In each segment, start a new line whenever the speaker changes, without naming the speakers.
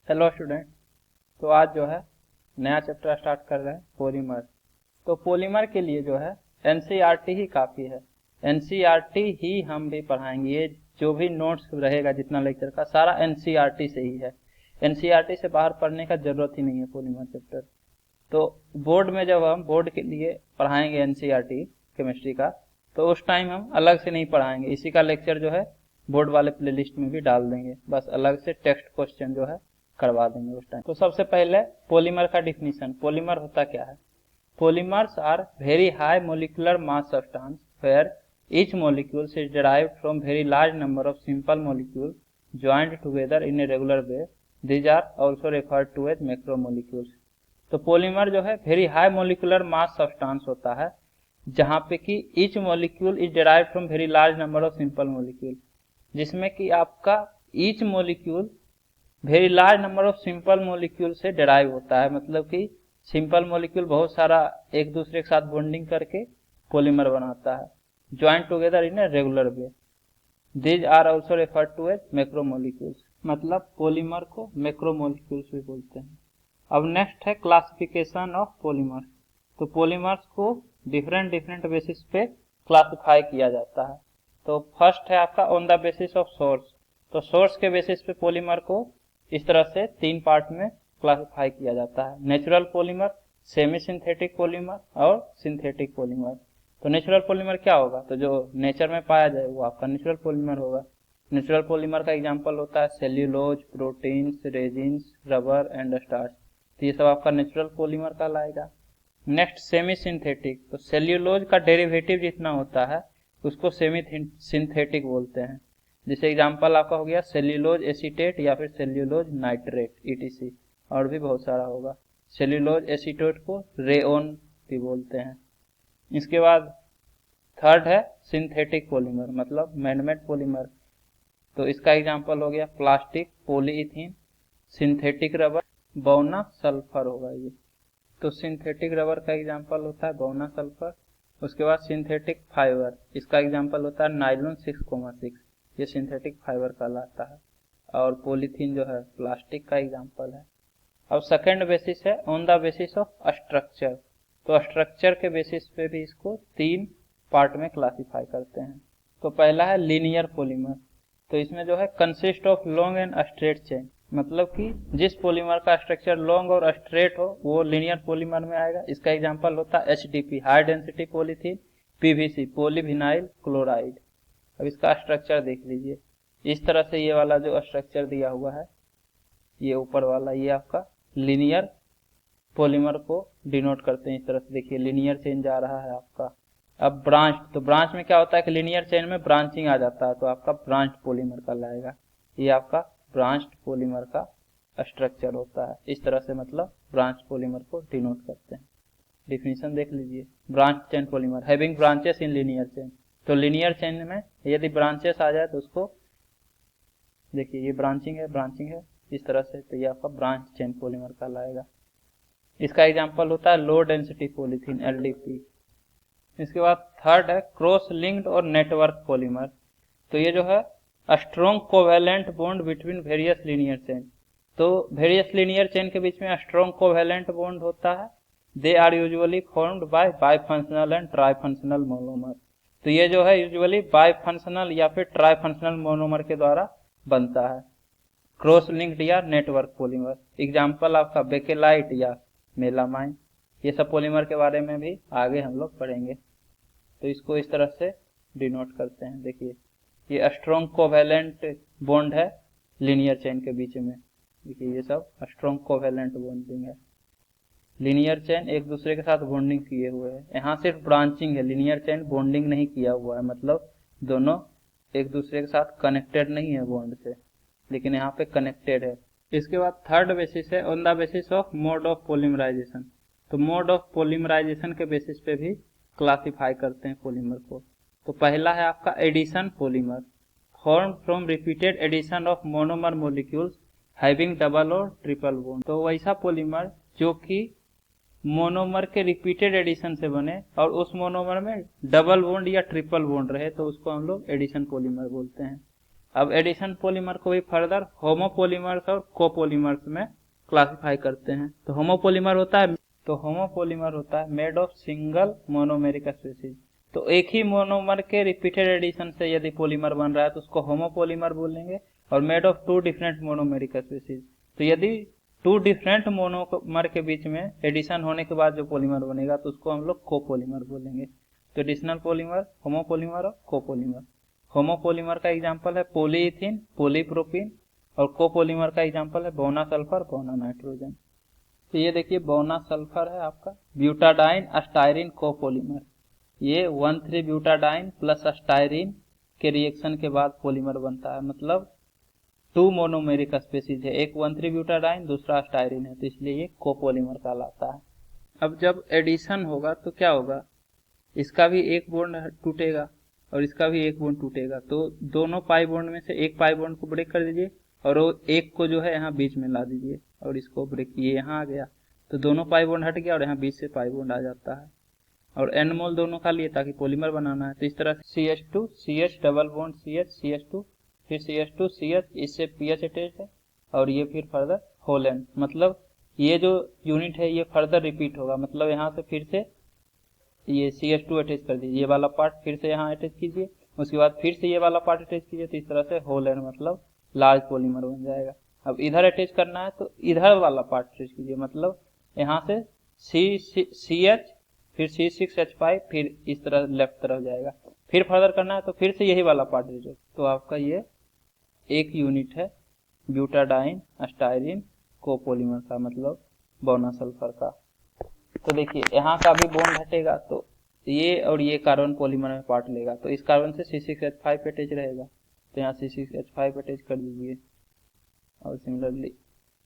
Hello student. तो आज जो है नया चैप्टर स्टार्ट कर रहे हैं पॉलीमर। तो पॉलीमर के लिए जो है एनसीईआरटी ही काफ़ी है। एनसीईआरटी ही हम भी पढ़ाएंगे। ये जो भी नोट्स रहेगा जितना लेक्चर का सारा एनसीईआरटी से ही है। एनसीईआरटी से बाहर पढ़ने का जरूरत ही नहीं है पॉलीमर चैप्टर। तो बोर्ड में जब हम बोर्ड के लिए पढ़ाएंगे एनसीईआरटी केमिस्ट्री का, तो उस टाइम हम अलग से नहीं पढ़ाएंगे। इसी का लेक्चर जो है बोर्ड वाले प्लेलिस्ट में भी डाल देंगे, बस अलग से टेक्स्ट क्वेश्चन जो है करवा देंगे उस टाइम। तो सबसे पहले पॉलीमर का डिफिनीशन। पॉलीमर होता क्या है? Polymers are very high molecular mass substance where each molecule is derived from very large number of simple molecules joined together in a regular way. These are also referred to as macromolecules. तो polymer जो है very high molecular mass substance होता है जहाँ पे कि each molecule is derived from very large number of simple molecule, जिसमें कि आपका each molecule very large number of simple molecule से डेराइव होता है। मतलब कि सिंपल मोलिक्यूल बहुत सारा एक दूसरे के साथ बॉन्डिंग करके पॉलीमर बनाता है, joint together in a regular way. These are also referred to as macromolecules. मतलब पॉलीमर को मैक्रोमोलिक्यूल्स भी बोलते हैं। अब नेक्स्ट है क्लासिफिकेशन ऑफ पॉलीमर्स। तो पॉलीमर्स को डिफरेंट डिफरेंट बेसिस पे क्लासिफाई किया जाता है। तो फर्स्ट है आपका on the basis of source. तो सोर्स के बेसिस पे पॉलीमर को इस तरह से तीन पार्ट में क्लासिफाई किया जाता है: natural polymer, semi synthetic polymer और सिंथेटिक पॉलीमर। तो नेचुरल पॉलीमर क्या होगा? तो जो नेचर में पाया जाए वो आपका नेचुरल पॉलीमर होगा। नेचुरल पॉलीमर का एग्जांपल होता है cellulose, proteins, resins, rubber and starch. तो ये सब आपका नेचुरल पॉलीमर कहलाएगा। Next semi synthetic. तो सेल्यूलोज का डेरिवेटिव जितना होता है उसको सेमी सिंथेटिक बोलते हैं। जैसे एग्जांपल आपका हो गया सेल्यूलोज एसीटेट या फिर सेल्यूलोज नाइट्रेट ईटीसी, और भी बहुत सारा होगा। सेल्यूलोज एसीटेट को रेओन भी बोलते हैं। इसके बाद थर्ड है सिंथेटिक पॉलीमर, मतलब मैनमेड पॉलीमर। तो इसका एग्जांपल हो गया प्लास्टिक, पॉलीइथीन, सिंथेटिक रबर, बौना सल्फर होगा ये। तो सिंथेटिक रबर का एग्जांपल होता है बौना सल्फर। उसके बाद सिंथेटिक फाइबर, इसका एग्जांपल होता है नाइलॉन 6,6, ये सिंथेटिक फाइबर कहलाता है। और पॉलीथीन जो है प्लास्टिक का एग्जांपल है। अब सेकंड बेसिस है on the basis of structure. तो स्ट्रक्चर के बेसिस पे भी इसको तीन पार्ट में क्लासिफाई करते हैं। तो पहला है लीनियर पॉलीमर। तो इसमें जो है consist of long and straight chain, मतलब कि जिस पॉलीमर का स्ट्रक्चर लॉन्ग और स्ट्रेट हो वो लीनियर पॉलीमर में आएगा। इसका एग्जांपल होता है HDP, high density polythene, PVC, polyvinyl chloride. अब इसका स्ट्रक्चर देख लीजिए, इस तरह से ये वाला जो स्ट्रक्चर दिया हुआ है, ये ऊपर वाला, ये आपका लीनियर पॉलीमर को डिनोट करते हैं। इस तरह से देखिए लीनियर चेन जा रहा है आपका। अब ब्रांच, तो ब्रांच में क्या होता है कि लीनियर चेन में ब्रांचिंग आ जाता है, तो आपका ब्रांच पॉलीमर कहलाएगा। ये आपका ब्रांच पॉलीमर का स्ट्रक्चर होता है। इस तरह से मतलब ब्रांच पॉलीमर को डिनोट करते हैं। डिफिनीशन देख लीजिए, branch chain polymer having branches in linear chain. तो लीनियर चेन में यदि ब्रांचेस आ जाए तो उसको देखिए, ये ब्रांचिंग है इस तरह से, तो ये आपका ब्रांच चेन पॉलीमर कहलाएगा। इसका एग्जांपल होता है लो डेंसिटी पॉलीथीन, एलडीपी। इसके बाद थर्ड है क्रॉस लिंक्ड और नेटवर्क पॉलीमर। तो ये जो है strong covalent bond between various linear chain. तो वेरियस लीनियर चेन के बीच में स्ट्रॉन्ग कोवेलेंट बॉन्ड होता है। They are usually formed by bifunctional and trifunctional monomer. तो ये जो है यूजुअली बाइफंक्शनल या फिर ट्राइफंक्शनल मोनोमर के द्वारा बनता है। क्रॉस लिंक्ड या नेटवर्क पॉलीमर, एग्जांपल आपका बेकेलाइट या मेलामाइन। ये सब पॉलीमर के बारे में भी आगे हम लोग पढ़ेंगे। तो इसको इस तरह से डिनोट करते हैं। देखिए ये स्ट्रॉन्ग कोवेलेंट बॉन्ड है लीनियर चेन के बीच में। देखिए ये सब स्ट्रॉन्ग कोवेलेंट बॉन्डिंग है। लीनियर चेन एक दूसरे के साथ बॉन्डिंग किए हुए हैं। यहाँ सिर्फ ब्रांचिंग है, लीनियर चेन बॉन्डिंग नहीं किया हुआ है, मतलब दोनों एक दूसरे के साथ कनेक्टेड नहीं है बॉन्ड से, लेकिन यहाँ पे कनेक्टेड है। इसके बाद थर्ड बेसिस है on the basis of mode of polymerisation. तो मोड ऑफ पॉलीमराइजेशन के बेसिस पे भी क्लासिफाई करते हैं पॉलीमर को। तो पहला है आपका addition polymer, form from repeated addition of monomer molecules having double और ट्रिपल बॉन्ड। तो वैसा पॉलीमर जो कि मोनोमर के रिपीटेड एडिशन से बने और उस मोनोमर में डबल बॉन्ड या ट्रिपल बॉन्ड रहे, तो उसको हम लोग एडिशन पॉलीमर बोलते हैं। अब एडिशन पॉलीमर को भी फर्दर होमोपॉलीमर्स और कोपॉलीमर्स में क्लासिफाई करते हैं। तो होमोपॉलीमर होता है made of single monomeric species. तो एक ही मोनोमर के रिपीटेड एडिशन से यदि पॉलीमर बन रहा है तो उसको होमोपॉलीमर बोलेंगे। और made of 2 different monomeric species, तो यदि 2 डिफरेंट मोनोमर के बीच में एडिशन होने के बाद जो पॉलीमर बनेगा तो उसको हम लोग कोपॉलीमर बोलेंगे। तो एडिशनल पॉलीमर, होमोपॉलीमर और कोपॉलीमर। होमोपॉलीमर का एग्जांपल है पॉलीइथीन, पॉलीप्रोपीन, और कोपॉलीमर का एग्जांपल है बोना सल्फर, बोना नाइट्रोजन। तो ये देखिए बोना सल्फर है आपका ब्यूटाडाइन अस्टायरिन कोपॉलीमर। ये 1,3 ब्यूटाडाइन प्लस अस्टायरिन के रिएक्शन के बाद पॉलीमर बनता है, मतलब 2 मोनोमेरिक स्पीशीज है, एक 1,3 ब्यूटाडाइन, दूसरा अस्टायरिन है, तो इसलिए ये कोपॉलीमर कहलाता है। अब जब एडिशन होगा तो क्या होगा, इसका भी एक बॉन्ड टूटेगा और इसका भी एक बॉन्ड टूटेगा। तो दोनों पाई बॉन्ड में से एक पाई बॉन्ड को ब्रेक कर दीजिए और वो एक को जो है यहाँ बीच में ला दीजिए और इसको ब्रेक, ये यहाँ आ गया तो दोनों पाई बॉन्ड हट गया और यहाँ बीच से पाई बॉन्ड आ जाता है। और एन मोल दोनों का लिए ताकि पॉलीमर बनाना है। तो इस तरह CH2 CH double bond CH CH2 फिर CH2 CH, इससे PH अटैच है और ये फिर फर्दर होल एन, मतलब ये जो यूनिट है ये फर्दर रिपीट होगा। मतलब यहाँ से फिर से ये CH2 अटैच कर दीजिए, ये वाला पार्ट फिर से यहाँ अटैच कीजिए, उसके बाद फिर से ये वाला पार्ट अटैच कीजिए, तो इस तरह से होल एन मतलब लार्ज पॉलीमर बन जाएगा। अब इधर अटैच करना है तो इधर वाला पार्ट अटैच कीजिए, मतलब यहाँ से CH फिर C6H5 फिर इस तरह लेफ्ट तरफ जाएगा। फिर फर्दर करना है तो फिर से यही वाला पार्ट अटैच। तो आपका ये एक यूनिट है ब्यूटाडाइन अस्टायरिन कोपॉलीमर का, मतलब बोना सल्फर का। तो देखिए यहाँ का भी बॉन्ड हटेगा तो ये और ये कार्बन पॉलीमर में पार्ट लेगा, तो इस कार्बन से C6H5 अटैच रहेगा, तो यहाँ C6H5 अटैच कर दीजिए। और सिमिलरली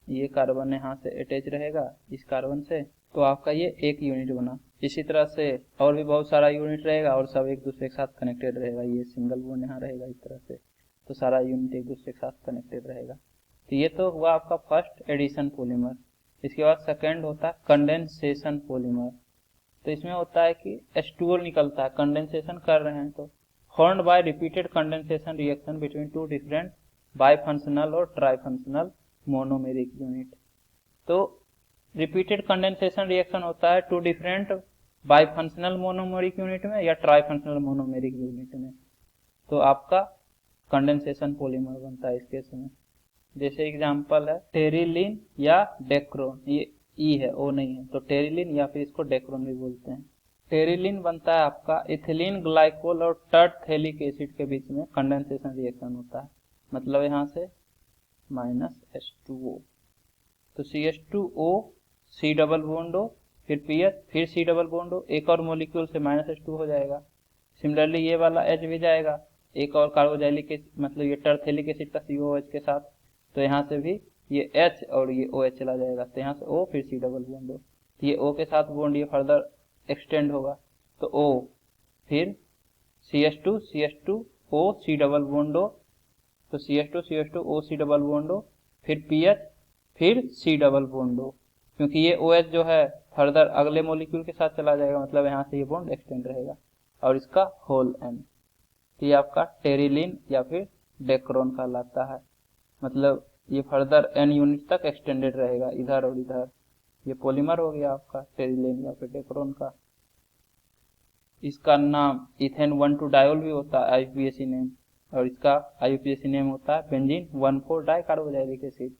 ये कार्बन यहाँ से अटैच रहेगा इस कार्बन से, तो आपका ये एक यूनिट बना। इसी तरह से और भी बहुत सारा यूनिट रहेगा और सब एक दूसरे के साथ कनेक्टेड रहेगा। ये सिंगल बॉन्ड यहाँ रहेगा इस तरह से, तो सारा यूनिट एक दूसरे के साथ कनेक्टेड रहेगा। तो ये तो हुआ आपका फर्स्ट एडिशन पॉलीमर। इसके बाद सेकेंड होता है कंडेंसेशन पॉलीमर। तो इसमें होता है कि H2O निकलता है, कंडेंसेशन कर रहे हैं तो formed by repeated condensation reaction between 2 different bifunctional और ट्राइफंक्शनल मोनोमेरिक यूनिट। तो रिपीटेड कंडेंसेशन रिएक्शन होता है 2 डिफरेंट बाइफंक्शनल मोनोमेरिक यूनिट में या ट्राइफंक्शनल मोनोमेरिक यूनिट में, तो आपका कंडेंसेशन पॉलीमर बनता है इस केस में। जैसे एग्जांपल है टेरिलिन या डेक्रोन, ये ई है ओ नहीं है, तो टेरिलिन या फिर इसको डेक्रोन भी बोलते हैं। टेरिलिन बनता है आपका इथिलीन ग्लाइकोल और टर्टथेलिक एसिड के बीच में कंडेंसेशन रिएक्शन होता है, मतलब यहाँ से -H2O, तो CH2O C double bond O फिर PH फिर C डबल बॉन्ड O, एक और मॉलिक्यूल से -H2 हो जाएगा। सिमिलरली ये वाला H भी जाएगा एक और कार्बोजाइलिक मतलब ये टर्थेलिक एसिड का COOH के साथ, तो यहाँ से भी ये H और ये OH चला जाएगा, तो यहाँ से O फिर C डबल बॉन्ड O, तो ये O के साथ बॉन्ड ये फर्दर एक्सटेंड होगा, तो O फिर CH2 CH2 O C double bond O, तो CH2 CH2 O C double bond O फिर PH फिर C डबल बॉन्ड O, क्योंकि ये OH जो है फर्दर अगले मॉलिक्यूल के साथ चला जाएगा, मतलब यहाँ से ये बॉन्ड एक्सटेंड रहेगा और इसका होल N। तो ये आपका टेरिलिन या फिर डेक्रोन कहलाता है, मतलब ये फर्दर N यूनिट तक एक्सटेंडेड रहेगा इधर और इधर। ये पॉलीमर हो गया आपका टेरिलिन या फिर डेक्रोन का। इसका नाम इथेन 1,2 डायोल भी होता है IUPAC नेम, और इसका IUPAC नेम होता है बेंजीन 1,4 डाई कार्बोजाइलिक एसिड।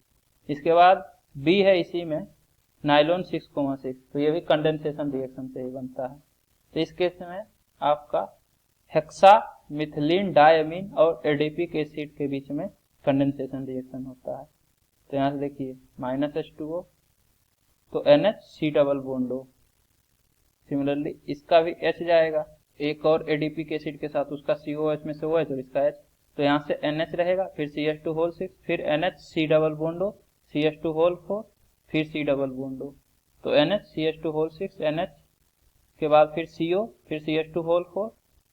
इसके बाद B है इसी में नाइलॉन 6,6, तो ये भी कंडेंसेशन रिएक्शन से ही बनता है। तो इस केस में आपका हेक्सा मिथिलीन डायमीन और एडिपिक एसिड के बीच में कंडेंसेशन रिएक्शन होता है। तो यहाँ से देखिए -H2O तो NH C double bond O, similarly इसका भी H जाएगा एक और एडिपिक एसिड के साथ, उसका COH में से OH और इसका H, तो यहाँ से NH रहेगा फिर CH2 होल 6 फिर NH C double bond O CH2 whole 4 फिर C डबल बॉन्ड O, तो NH CH2 होल 6 NH के बाद फिर CO फिर CH2 होल 4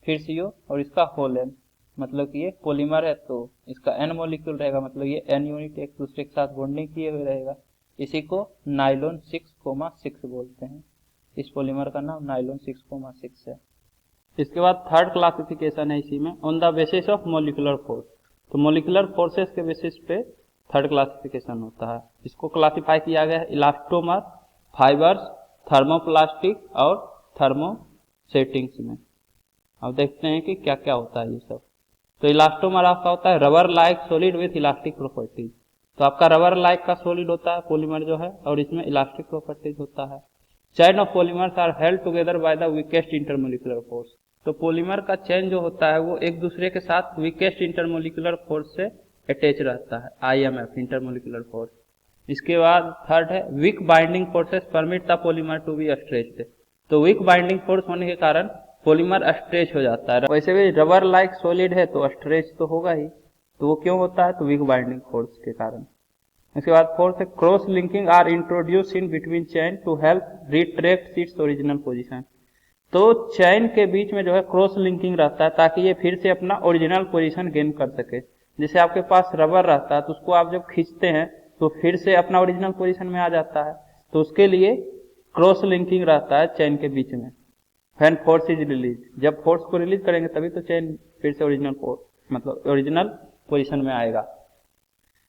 फिर CO और इसका होल N, मतलब कि ये पॉलीमर है तो इसका N मॉलिक्यूल रहेगा, मतलब ये N यूनिट एक दूसरे के साथ बॉन्डिंग किए हुए रहेगा। इसी को नाइलॉन 6,6 बोलते हैं। इस पॉलीमर का नाम नाइलॉन 6,6 है। इसके बाद थर्ड क्लासिफिकेशन है इसी में on the basis of molecular force. तो मोलिकुलर फोर्सेस के बेसिस पे थर्ड क्लासिफिकेशन होता है। इसको क्लासिफाई किया गया है इलास्टोमर, फाइबर्स, थर्मोप्लास्टिक और थर्मोसेटिंग्स में। अब देखते हैं कि क्या क्या होता है ये सब। तो इलास्टोमर आपका होता है rubber like solid with elastic properties. तो आपका रबर लाइक का सॉलिड होता है पॉलीमर जो है, और इसमें इलास्टिक प्रॉपर्टीज होता है। Chain of polymers are held together by the weakest intermolecular force. तो पॉलीमर का चेन जो होता है वो एक दूसरे के साथ वीकेस्ट इंटरमोलिकुलर फोर्स से अटैच रहता है, IMF इंटरमोलिकुलर फोर्स। इसके बाद थर्ड है weak binding forces permit the polymer to be stretched. तो वीक बाइंडिंग फोर्स होने के कारण पॉलीमर स्ट्रेच हो जाता है। वैसे भी रबर लाइक सॉलिड है तो स्ट्रेच तो होगा ही, तो वो क्यों होता है, तो वीक बाइंडिंग फोर्स के कारण। इसके बाद फोर्थ है cross linking are introduce in between chain to help retract its original position. तो चेन के बीच में जो है क्रॉस लिंकिंग रहता है ताकि ये फिर से अपना ओरिजिनल पोजीशन गेन कर सके। जैसे आपके पास रबर रहता है तो उसको आप जब खींचते हैं तो फिर से अपना ओरिजिनल पोजीशन में आ जाता है, तो उसके लिए क्रॉस लिंकिंग रहता है चेन के बीच में। व्हेन फोर्स इज रिलीज, जब फोर्स को रिलीज करेंगे तभी तो चेन फिर से ओरिजिनल पोजीशन में आएगा।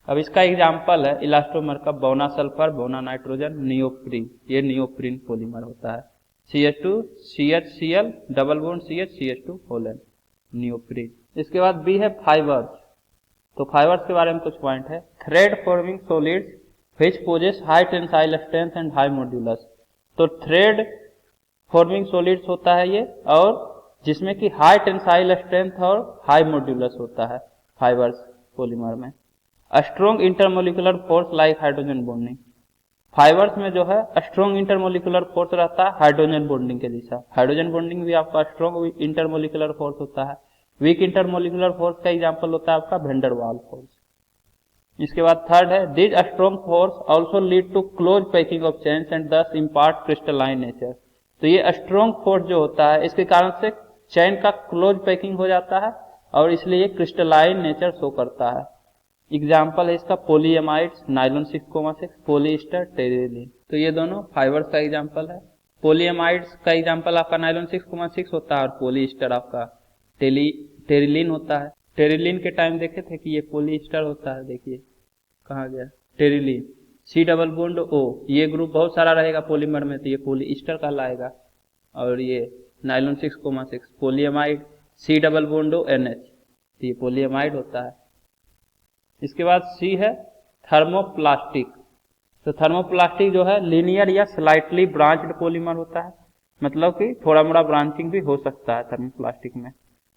अब इसका एग्जाम्पल है इलास्टोमर का बोना सल्फर, बोना नाइट्रोजन, नियोप्रीन। ये नियोप्रीन पॉलीमर होता है। CH2 CHCl double bond CH CH2 होलन, नियोप्रीन। इसके बाद बी है फाइबर्स। तो फाइबर्स के बारे में कुछ पॉइंट है। Thread forming solids which possess high tensile strength and high modulus. तो थ्रेड फॉर्मिंग सॉलिड्स होता है ये, और जिसमें कि हाई टेंसाइल स्ट्रेंथ और हाई मॉड्यूलस होता है फाइबर्स पॉलीमर में। Strong intermolecular force like hydrogen bonding. Fibres में जो है स्ट्रॉन्ग इंटरमोलिकुलर फोर्स रहता है हाइड्रोजन बॉन्डिंग के जैसा। हाइड्रोजन बॉन्डिंग भी आपका स्ट्रॉन्ग इंटरमोलिकुलर फोर्स होता है। वीक इंटरमोलिकुलर फोर्स का एग्जांपल होता है आपका वेंडर वाल फोर्स। इसके बाद थर्ड है this strong force also lead to close packing of chains and thus impart crystalline nature. तो ये स्ट्रॉन्ग फोर्स जो होता है इसके कारण से चेन का क्लोज पैकिंग हो जाता है और इसलिए क्रिस्टलाइन नेचर शो करता है। एग्जाम्पल है इसका पॉलीएमाइड्स, नाइलॉन 6,6, पॉलीएस्टर, टेरिलीन। तो ये दोनों फाइबर्स का एग्जाम्पल है। पॉलीएमाइड्स का एग्जाम्पल आपका नाइलॉन 6,6 होता है और पॉलीएस्टर आपका टेरिलीन होता है। टेरिलीन के टाइम देखे थे कि ये पॉलीएस्टर होता है, देखिए कहाँ गया terylene, C double bond O, ये ग्रुप बहुत सारा रहेगा पॉलीमर में तो ये पॉलीएस्टर कहलाएगा। और ये nylon 6,6 polyamide, C double bond O NH, तो ये पॉलीएमाइड होता है। इसके बाद सी है थर्मोप्लास्टिक। तो थर्मोप्लास्टिक जो है लीनियर या स्लाइटली ब्रांच्ड पॉलीमर होता है, मतलब कि थोड़ा मोड़ा ब्रांचिंग भी हो सकता है थर्मोप्लास्टिक में।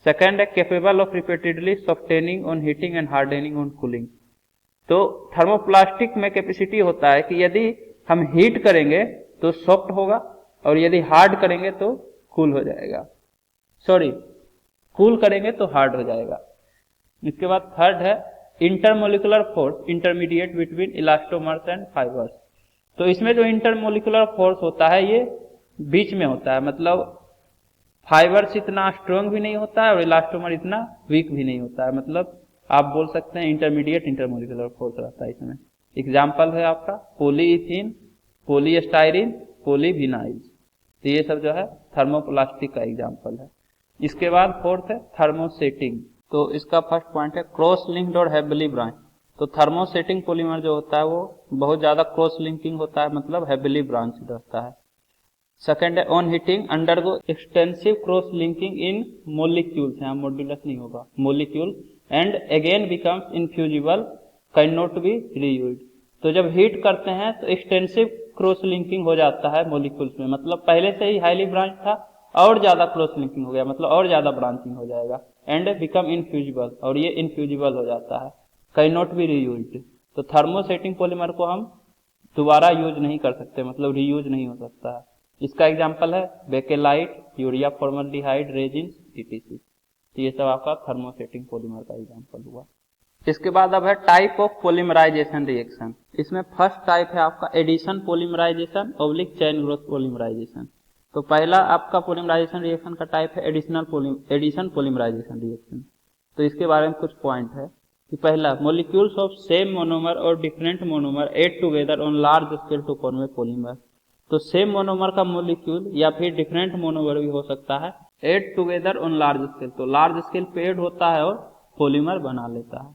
सेकेंड है capable of repeatedly softening on heating and hardening on cooling. तो थर्मोप्लास्टिक में कैपेसिटी होता है कि यदि हम हीट करेंगे तो सॉफ्ट होगा और यदि हार्ड करेंगे तो कूल हो जाएगा, कूल करेंगे तो हार्ड हो जाएगा। इसके बाद थर्ड है intermolecular force intermediate between elastomers and fibres. तो इसमें जो इंटरमोलिकुलर फोर्स होता है ये बीच में होता है, मतलब फाइबर्स इतना स्ट्रॉन्ग भी नहीं होता है और इलास्टोमर इतना वीक भी नहीं होता है, मतलब आप बोल सकते हैं इंटरमीडिएट इंटरमोलिकुलर फोर्स रहता है इसमें। एग्जाम्पल है आपका पॉलीइथीन, पॉलीस्टाइरीन, पॉलीविनाइल। तो ये सब जो है थर्मोप्लास्टिक का एग्जाम्पल है। इसके बाद फोर्थ है थर्मोसेटिंग। तो इसका फर्स्ट पॉइंट है क्रॉस लिंक्ड और हेविली ब्रांच। तो थर्मोसेटिंग पॉलीमर जो होता है वो बहुत ज्यादा क्रॉस लिंकिंग होता है, मतलब हेविली ब्रांच रहता है। सेकेंड है on heating undergo extensive cross linking in molecules, यहाँ मॉड्यूलस नहीं होगा, molecule, and again becomes infusible, can not be reused. तो जब हीट करते हैं तो एक्सटेंसिव क्रॉस लिंकिंग हो जाता है मोलिक्यूल्स में, मतलब पहले से ही हाईली ब्रांच था और ज्यादा क्रॉस लिंकिंग हो गया, मतलब और ज्यादा ब्रांचिंग हो जाएगा। एंड बिकम इनफ्यूजिबल, और ये इनफ्यूजिबल हो जाता है। Can not be reused. तो थर्मोसेटिंग पॉलीमर को हम दोबारा यूज नहीं कर सकते, मतलब रीयूज नहीं हो सकता है। इसका एग्जाम्पल है bakelite, urea formaldehyde, resin, etc। तो ये सब आपका थर्मोसेटिंग पॉलीमर का एग्जाम्पल हुआ। इसके बाद अब है टाइप ऑफ पॉलीमराइजेशन रिएक्शन। इसमें फर्स्ट टाइप है आपका addition polymerisation oblique chain growth polymerisation. तो पहला आपका पॉलीमराइजेशन रिएक्शन का टाइप है एडिशन पॉलीमराइजेशन रिएक्शन। तो इसके बारे में कुछ पॉइंट है कि पहला, मॉलिक्यूल्स ऑफ सेम मोनोमर और different monomer add together on large scale to form a polymer. तो सेम मोनोमर का मॉलिक्यूल या फिर डिफरेंट मोनोमर भी हो सकता है, add together on large scale. तो लार्ज स्केल पे एड होता है और पॉलीमर बना लेता है।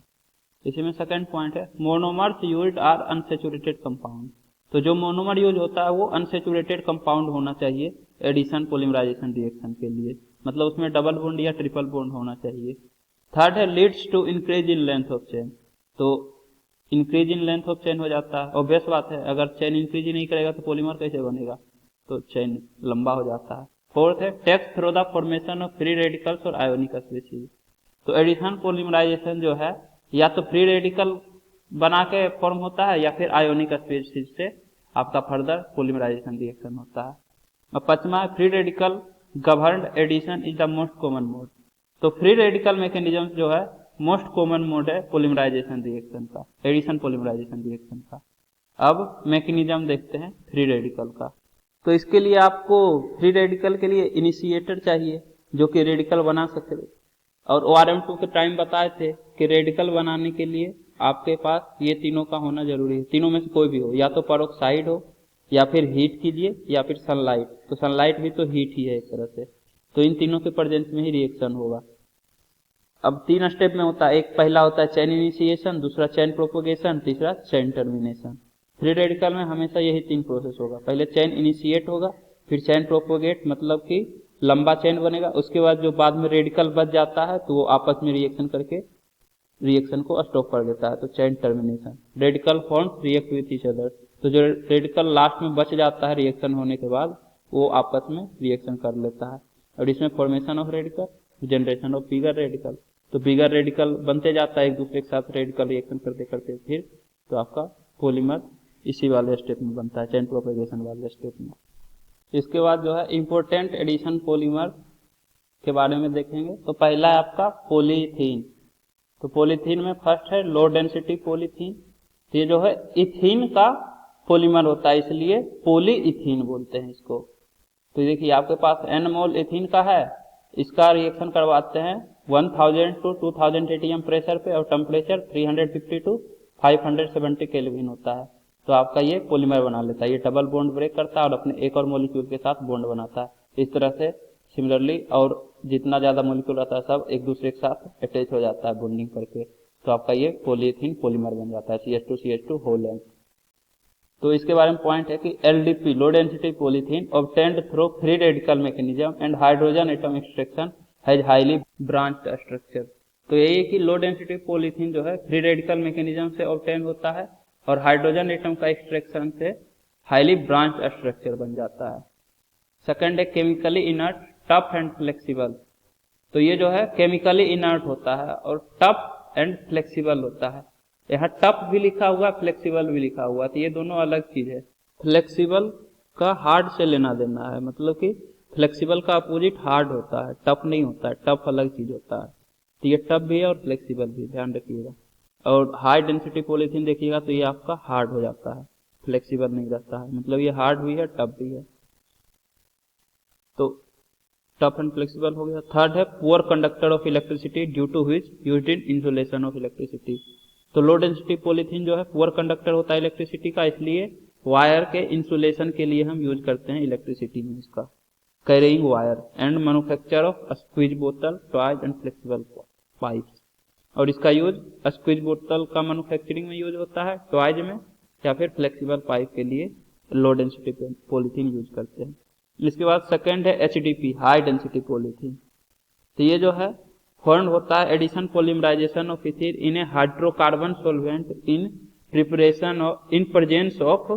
इसी में सेकंड पॉइंट है monomers used are unsaturated compound. तो जो मोनोमर यूज होता है वो अनसैचुरेटेड कंपाउंड होना चाहिए एडिशन पॉलीमराइजेशन रिएक्शन के लिए, मतलब उसमें डबल बॉन्ड या ट्रिपल बॉन्ड होना चाहिए। थर्ड है leads to increase in length of chain. तो increase in length of chain हो जाता है, ऑब्वियस बात है, अगर चेन इंक्रीज ही नहीं करेगा तो पॉलीमर कैसे बनेगा, तो चेन लंबा हो जाता है। फोर्थ है takes through the formation of free radicals और आयोनिक स्पीशीज। तो एडिशन पॉलीमराइजेशन जो है या तो फ्री रेडिकल बना के फॉर्म होता है या फिर आयोनिक स्पीशीज से आपका फर्दर पॉलीमराइजेशन रिएक्शन होता है। और पांचवा है free radical governed addition is the most common mode. तो फ्री रेडिकल मैकेनिज्म जो है मोस्ट कॉमन मोड है पॉलीमराइजेशन रिएक्शन का, एडिशन पॉलीमराइजेशन रिएक्शन का। अब मैकेनिज्म देखते हैं फ्री रेडिकल का। तो इसके लिए आपको फ्री रेडिकल के लिए इनिशिएटर चाहिए जो कि रेडिकल बना सके, और ORM2 के टाइम बताए थे कि रेडिकल बनाने के लिए आपके पास ये तीनों का होना जरूरी है। तीनों में से कोई भी हो, या तो पेरोक्साइड हो या फिर हीट कीजिए या फिर सनलाइट। तो सनलाइट भी तो हीट ही है एक तरह से, तो इन तीनों के प्रेजेंस में ही रिएक्शन होगा। अब 3 स्टेप में होता है, एक पहला होता है चेन इनिशिएशन, दूसरा चेन प्रोपोगेशन, तीसरा चेन टर्मिनेशन। फ्री रेडिकल में हमेशा यही 3 प्रोसेस होगा, पहले चेन इनिशिएट होगा, फिर चेन प्रोपोगेट मतलब कि लंबा चेन बनेगा, उसके बाद जो बाद में रेडिकल बच जाता है तो वो आपस में रिएक्शन करके रिएक्शन को स्टॉप कर देता है, तो chain termination. Radical forms react with each other, तो जो रेडिकल लास्ट में बच जाता है रिएक्शन होने के बाद वो आपस में रिएक्शन कर लेता है। और इसमें formation of radical, generation of bigger radical, तो बिगर रेडिकल बनते जाता है एक दूसरे के साथ रेडिकल रिएक्शन करते करते, फिर तो आपका पॉलीमर इसी वाले स्टेप में बनता है, चेन प्रोपेगेशन वाले स्टेप में। इसके बाद जो है इंपॉर्टेंट एडिशन पॉलीमर के बारे में देखेंगे। तो पहला है आपका पॉलीथीन। तो पॉलीथीन में फर्स्ट है लो डेंसिटी पॉलीथीन। तो ये जो है इथीन का पॉलीमर होता है, इसलिए पॉलीइथीन बोलते हैं इसको। तो देखिए आपके पास n मोल इथीन का है, इसका रिएक्शन करवाते हैं 1000 to 2000 atm प्रेशर पे और टेम्परेचर 350 to 570 केल्विन होता है। तो आपका ये पॉलीमर बना लेता है, ये डबल बॉन्ड ब्रेक करता है और अपने एक और मॉलिक्यूल के साथ बॉन्ड बनाता है। इस तरह से सिमिलरली और जितना ज्यादा मॉलिक्यूल रहता है सब एक दूसरे के साथ अटैच हो जाता है बॉन्डिंग करके, तो आपका ये पॉलीथीन पॉलीमर बन जाता है, CH2CH2 होल लेंथ। तो इसके बारे में पॉइंट है कि LDP low density polythene obtained through free radical mechanism and hydrogen atom extraction has highly branched structure. तो यही है कि लो डेंसिटी पॉलीथीन जो है फ्री रेडिकल मैकेनिज्म से ऑब्टेन होता है और हाइड्रोजन एटम का एक्सट्रैक्शन से हाईली ब्रांच स्ट्रक्चर बन जाता है। सेकंड है chemically inert tough and flexible. तो ये जो है केमिकली इनर्ट होता है और टफ एंड फ्लेक्सिबल होता है। यहाँ टफ भी लिखा हुआ है, फ्लेक्सिबल भी लिखा हुआ है, तो ये दोनों अलग चीज है। फ्लेक्सिबल का हार्ड से लेना देना है, मतलब कि फ्लेक्सिबल का अपोजिट हार्ड होता है, टफ नहीं होता है, टफ अलग चीज होता है। तो ये टफ भी है और फ्लेक्सिबल भी, ध्यान रखिएगा। और हाई डेंसिटी पॉलीथीन देखिएगा तो ये आपका हार्ड हो जाता है, फ्लेक्सिबल नहीं रहता है, मतलब ये हार्ड भी है टफ भी है। तो टफ एंड फ्लेक्सिबल हो गया। थर्ड है poor conductor of electricity due to which used in insulation of electricity. तो लो डेंसिटी पॉलीथीन जो है पुअर कंडक्टर होता है इलेक्ट्रिसिटी का, इसलिए वायर के इंसुलेशन के लिए हम यूज करते हैं इलेक्ट्रिसिटी में इसका। Carrying wire and manufacture of squeeze बोतल, टॉयज एंड फ्लेक्सिबल पाइप्स। और इसका यूज स्क्वीज बोतल का मैन्युफैक्चरिंग में यूज होता है, टॉयज में या फिर फ्लेक्सिबल पाइप के लिए लो डेंसिटी पॉलीथीन यूज करते हैं। इसके बाद सेकेंड है HDP हाई डेंसिटी पॉलीथीन। तो ये जो है फॉर्म होता है addition polymerisation of ethene in a hydrocarbon solvent in preparation in presence of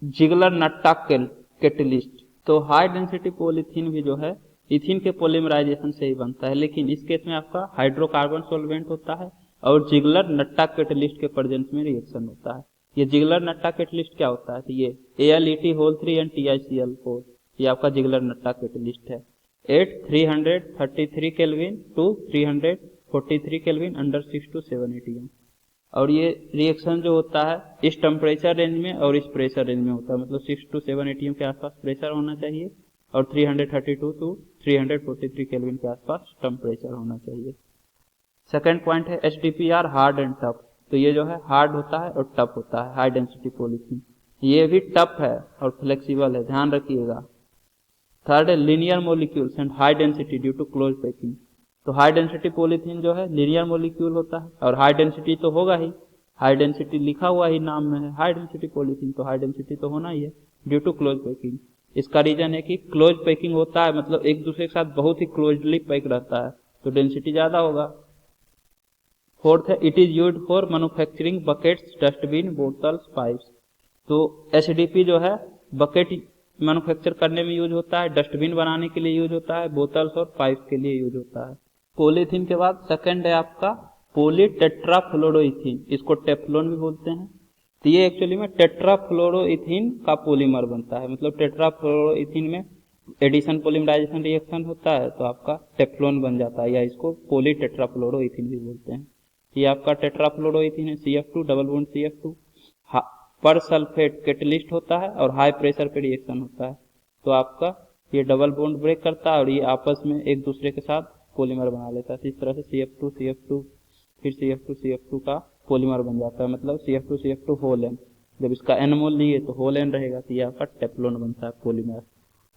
Ziegler Natta catalyst. तो हाई डेंसिटी पॉलीथीन भी जो है इथीन के पॉलीमराइजेशन से ही बनता है, लेकिन इस केस में आपका हाइड्रोकार्बन सॉल्वेंट होता है और जिगलर नट्टा कैटलिस्ट के प्रेजेंस में रिएक्शन होता है। ये जिगलर नट्टा कैटलिस्ट क्या होता है, तो ये AlEt3 एंड TiCl4, ये आपका जिगलर नट्टा कैटलिस्ट है। 333 kelvin to 343 kelvin under 6 to 7 atm। और ये रिएक्शन जो होता है इस टेम्परेचर रेंज में और इस प्रेशर रेंज में होता है, मतलब 6 to 7 atm के आसपास प्रेशर होना चाहिए और 332 to 343 केल्विन के आसपास टेम्परेचर होना चाहिए। सेकेंड पॉइंट है HDPR हार्ड एंड टफ। तो ये जो है हार्ड होता है और टफ होता है, हाई डेंसिटी पॉलीथीन। ये भी टफ है और फ्लेक्सिबल है, ध्यान रखिएगा। थर्ड है linear molecules and high density due to close packing. तो हाई डेंसिटी पॉलीथीन जो है लीनियर मॉलिक्यूल होता है, और हाई डेंसिटी तो होगा ही, हाई डेंसिटी लिखा हुआ ही नाम में है हाई डेंसिटी पॉलीथीन, तो हाई डेंसिटी तो होना ही है ड्यू टू क्लोज पैकिंग। इसका रीजन है कि क्लोज पैकिंग होता है, मतलब एक दूसरे के साथ बहुत ही क्लोजली पैक रहता है, तो डेंसिटी ज्यादा होगा। फोर्थ है it is used for manufacturing buckets, dustbin, bottles, pipes. तो एचडीपी जो है बकेट मैन्युफैक्चर करने में यूज होता है, डस्टबिन बनाने के लिए यूज होता है, बोतल्स और पाइप के लिए यूज होता है। पॉलीथीन के बाद सेकंड है आपका पॉलीटेट्राफ्लोरोइथीन, इसको टेफ्लॉन भी बोलते हैं। तो ये एक्चुअली में टेट्राफ्लोरोइथीन का पॉलीमर बनता है, मतलब टेट्राफ्लोरोइथीन में एडिशन पॉलीमराइजेशन रिएक्शन होता है तो आपका टेफ्लॉन बन जाता है, या इसको पॉलीटेट्राफ्लोरोइथीन भी बोलते हैं। ये आपका टेट्राफ्लोरोइथीन है CF2 डबल बॉन्ड CF2 पर सल्फेट कैटलिस्ट होता है और हाई प्रेशर पे रिएक्शन होता है, तो आपका ये डबल बॉन्ड ब्रेक करता है और ये आपस में एक दूसरे के साथ पॉलीमर बना लेता है। इस तरह से CF2 CF2 फिर CF2 CF2 का पॉलीमर बन जाता है, मतलब CF2 CF2 होल एन। जब इसका एन मोल लिए तो होल एन रहेगा, तो ये आपका टेफ्लॉन बनता है पॉलीमर।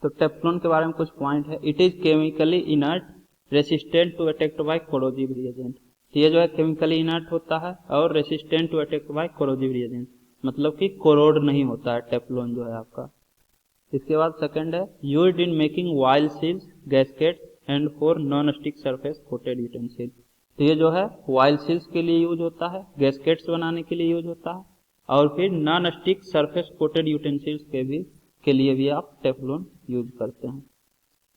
तो टेफ्लॉन के बारे में कुछ पॉइंट है। It is chemically inert, resistant to attack by corrosive reagent. ये जो है केमिकली इनर्ट होता है और resistant to attack by corrosive reagent, मतलब कि कोरोड नहीं होता है टेफ्लॉन जो है आपका। इसके बाद सेकंड है used in making oil seals, gaskets and for non stick surface coated utensil. तो ये जो है वाइल सील्स के लिए यूज होता है, गैस्केट्स बनाने के लिए यूज होता है, और फिर non stick surface coated utensils के लिए भी आप टेफ्लॉन यूज करते हैं।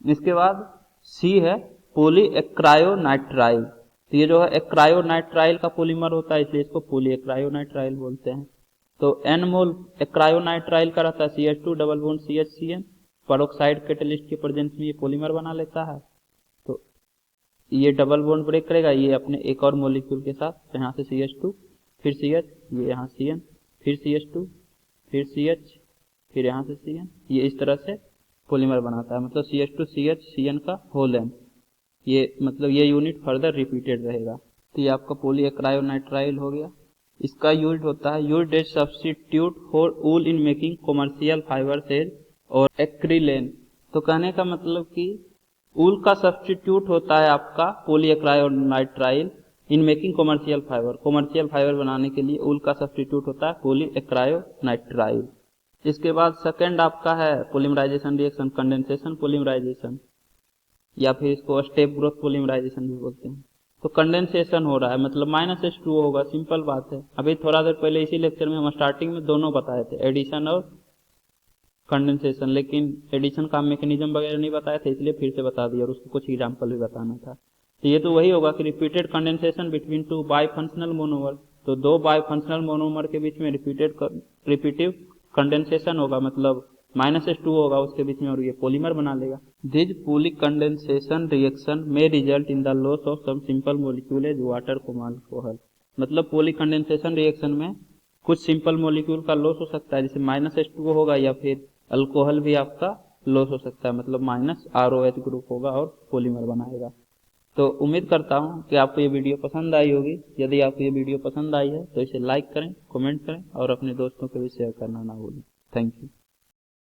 इसके बाद सी है पॉलीएक्रायोनाइट्राइल। तो ये जो है एक्रायोनाइट्राइल का पॉलीमर होता है, इसलिए इसको पॉलीएक्रायोनाइट्राइल बोलते हैं। तो एन मोल एक्रायोनाइट्राइल का रहता है CH2 double bond CHCN, peroxide catalyst के प्रेजेंस में ये पॉलीमर बना लेता है, तो ये डबल बॉन्ड ब्रेक करेगा ये अपने एक और मॉलिक्यूल के साथ, तो यहाँ से CH2 फिर CH, ये यहाँ CN फिर CH2 फिर CH फिर यहाँ से CN, ये इस तरह से पॉलीमर बनाता है, मतलब CH2 CH CN का होल एन, ये मतलब ये यूनिट फर्दर रिपीटेड रहेगा। तो ये आपका पॉलीएक्रायोनाइट्राइल हो गया। इसका यूज होता है used as substitute for wool in making commercial fibre sale और एक्रिलेन। तो कहने का मतलब कि वूल का सब्स्टिट्यूट होता है आपका polyacrylonitrile in making commercial fibre, commercial fibre बनाने के लिए वूल का सब्स्टिट्यूट होता है पॉलीएक्रायोनाइट्राइल। इसके बाद सेकंड आपका है पॉलीमराइजेशन रिएक्शन, कंडेंसेशन पॉलीमराइजेशन, या फिर इसको स्टेप ग्रोथ पॉलीमराइजेशन भी बोलते हैं। तो कंडेंसेशन हो रहा है, मतलब -H2O होगा, सिंपल बात है। अभी थोड़ा देर पहले इसी लेक्चर में हम स्टार्टिंग में दोनों बताए थे, एडिशन और कंडेंसेशन, लेकिन एडिशन का मैकेनिज्म वगैरह नहीं बताया था, इसलिए फिर से बता दिया और उसको कुछ एग्जाम्पल भी बताना था। तो ये तो वही होगा कि repeated condensation between two bifunctional monomer, तो दो बाइफंक्शनल मोनोमर के बीच में रिपीटिव कंडेंसेशन होगा, मतलब -H2O होगा उसके बीच में और ये पॉलीमर बना लेगा। दिस पॉली कंडेंसेशन रिएक्शन में result in the loss of some simple molecule as water कोम अल्कोहल, मतलब पॉली कंडेंसेशन रिएक्शन में कुछ सिंपल मॉलिक्यूल का लॉस हो सकता है, जैसे -H2O होगा, या फिर अल्कोहल भी आपका लॉस हो सकता है, मतलब -ROH ग्रुप होगा और पॉलीमर बनाएगा। तो उम्मीद करता हूँ कि आपको ये वीडियो पसंद आई होगी। यदि आपको ये वीडियो पसंद आई है तो इसे लाइक करें, कमेंट करें और अपने दोस्तों को भी शेयर करना ना भूलें। Thank you.